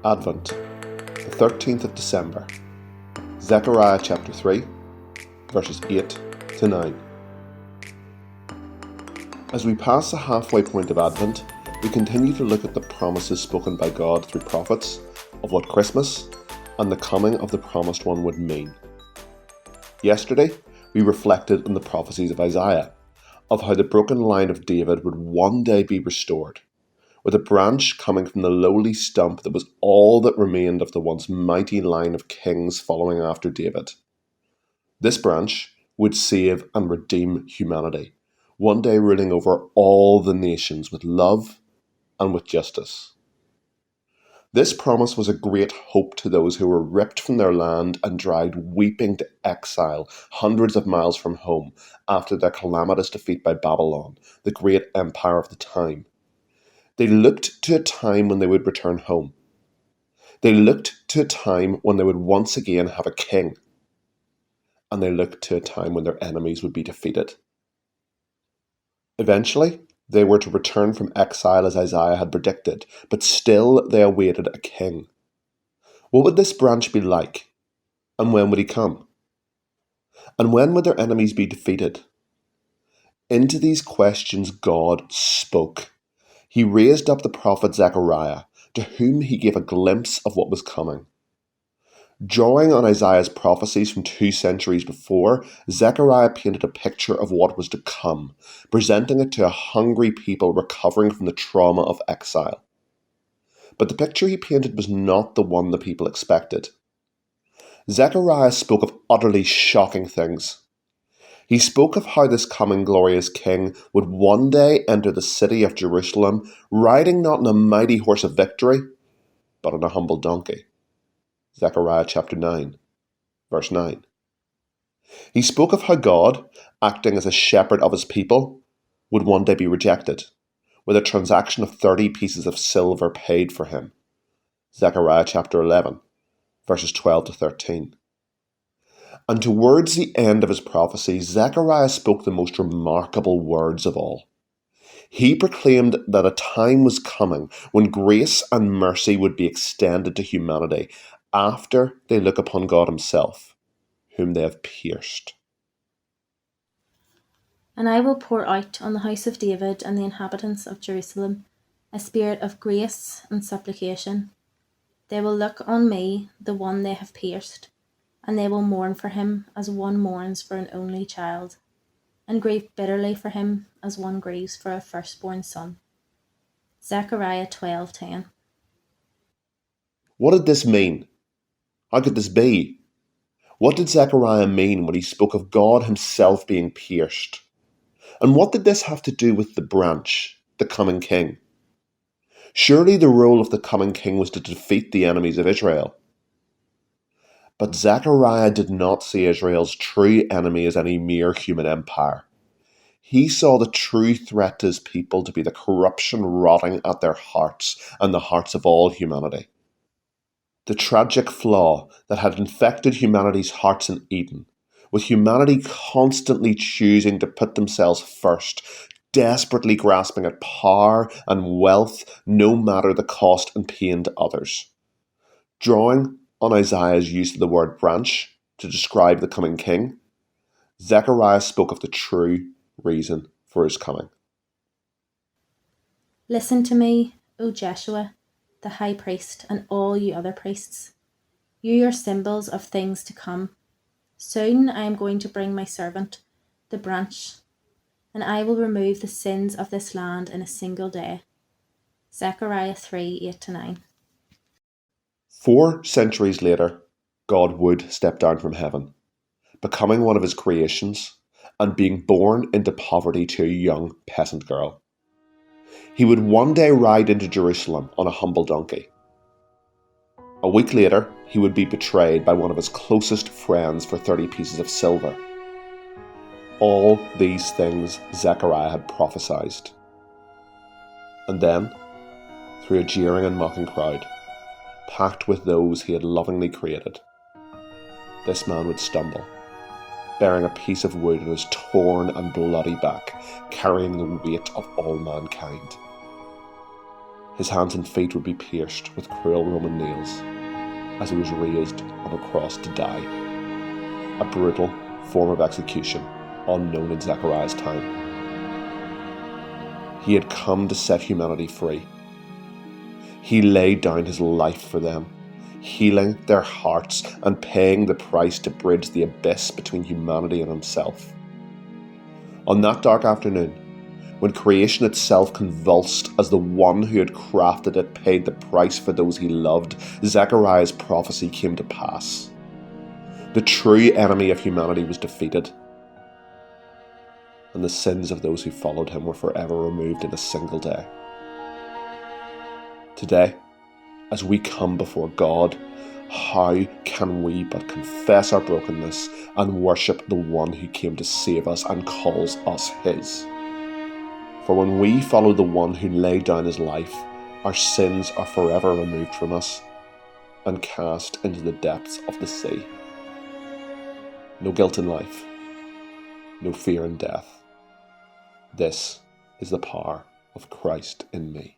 Advent, the 13th of December, Zechariah chapter 3, verses 8 to 9. As we pass the halfway point of Advent, we continue to look at the promises spoken by God through prophets of what Christmas and the coming of the promised one would mean. Yesterday, we reflected on the prophecies of Isaiah, of how the broken line of David would one day be restored, with a branch coming from the lowly stump that was all that remained of the once mighty line of kings following after David. This branch would save and redeem humanity, one day ruling over all the nations with love and with justice. This promise was a great hope to those who were ripped from their land and dragged weeping to exile hundreds of miles from home after their calamitous defeat by Babylon, the great empire of the time. They looked to a time when they would return home. They looked to a time when they would once again have a king. And they looked to a time when their enemies would be defeated. Eventually, they were to return from exile as Isaiah had predicted, but still they awaited a king. What would this branch be like? And when would he come? And when would their enemies be defeated? Into these questions God spoke. He raised up the prophet Zechariah, to whom he gave a glimpse of what was coming. Drawing on Isaiah's prophecies from 2 centuries before, Zechariah painted a picture of what was to come, presenting it to a hungry people recovering from the trauma of exile. But the picture he painted was not the one the people expected. Zechariah spoke of utterly shocking things. He spoke of how this coming glorious king would one day enter the city of Jerusalem, riding not on a mighty horse of victory, but on a humble donkey. Zechariah chapter 9, verse 9. He spoke of how God, acting as a shepherd of his people, would one day be rejected, with a transaction of 30 pieces of silver paid for him. Zechariah chapter 11, verses 12 to 13. And towards the end of his prophecy, Zechariah spoke the most remarkable words of all. He proclaimed that a time was coming when grace and mercy would be extended to humanity after they look upon God himself, whom they have pierced. And I will pour out on the house of David and the inhabitants of Jerusalem a spirit of grace and supplication. They will look on me, the one they have pierced, and they will mourn for him as one mourns for an only child, and grieve bitterly for him as one grieves for a firstborn son. Zechariah 12:10. What did this mean? How could this be? What did Zechariah mean when he spoke of God himself being pierced? And what did this have to do with the branch, the coming king? Surely the role of the coming king was to defeat the enemies of Israel. But Zechariah did not see Israel's true enemy as any mere human empire. He saw the true threat to his people to be the corruption rotting at their hearts and the hearts of all humanity. The tragic flaw that had infected humanity's hearts in Eden, with humanity constantly choosing to put themselves first, desperately grasping at power and wealth no matter the cost and pain to others. Drawing on Isaiah's use of the word branch to describe the coming king, Zechariah spoke of the true reason for his coming. Listen to me, O Jeshua, the high priest, and all you other priests. You are symbols of things to come. Soon I am going to bring my servant, the branch, and I will remove the sins of this land in a single day. Zechariah 3:8-9. 4 centuries later, God would step down from heaven, becoming one of his creations and being born into poverty to a young peasant girl. He would one day ride into Jerusalem on a humble donkey. A week later, he would be betrayed by one of his closest friends for 30 pieces of silver. All these things Zechariah had prophesied. And then, through a jeering and mocking crowd, packed with those he had lovingly created, this man would stumble, bearing a piece of wood on his torn and bloody back, carrying the weight of all mankind. His hands and feet would be pierced with cruel Roman nails as he was raised on a cross to die. A brutal form of execution unknown in Zechariah's time. He had come to set humanity free. He laid down his life for them, healing their hearts and paying the price to bridge the abyss between humanity and himself. On that dark afternoon, when creation itself convulsed as the one who had crafted it paid the price for those he loved, Zechariah's prophecy came to pass. The true enemy of humanity was defeated, and the sins of those who followed him were forever removed in a single day. Today, as we come before God, how can we but confess our brokenness and worship the one who came to save us and calls us his? For when we follow the one who laid down his life, our sins are forever removed from us and cast into the depths of the sea. No guilt in life, no fear in death. This is the power of Christ in me.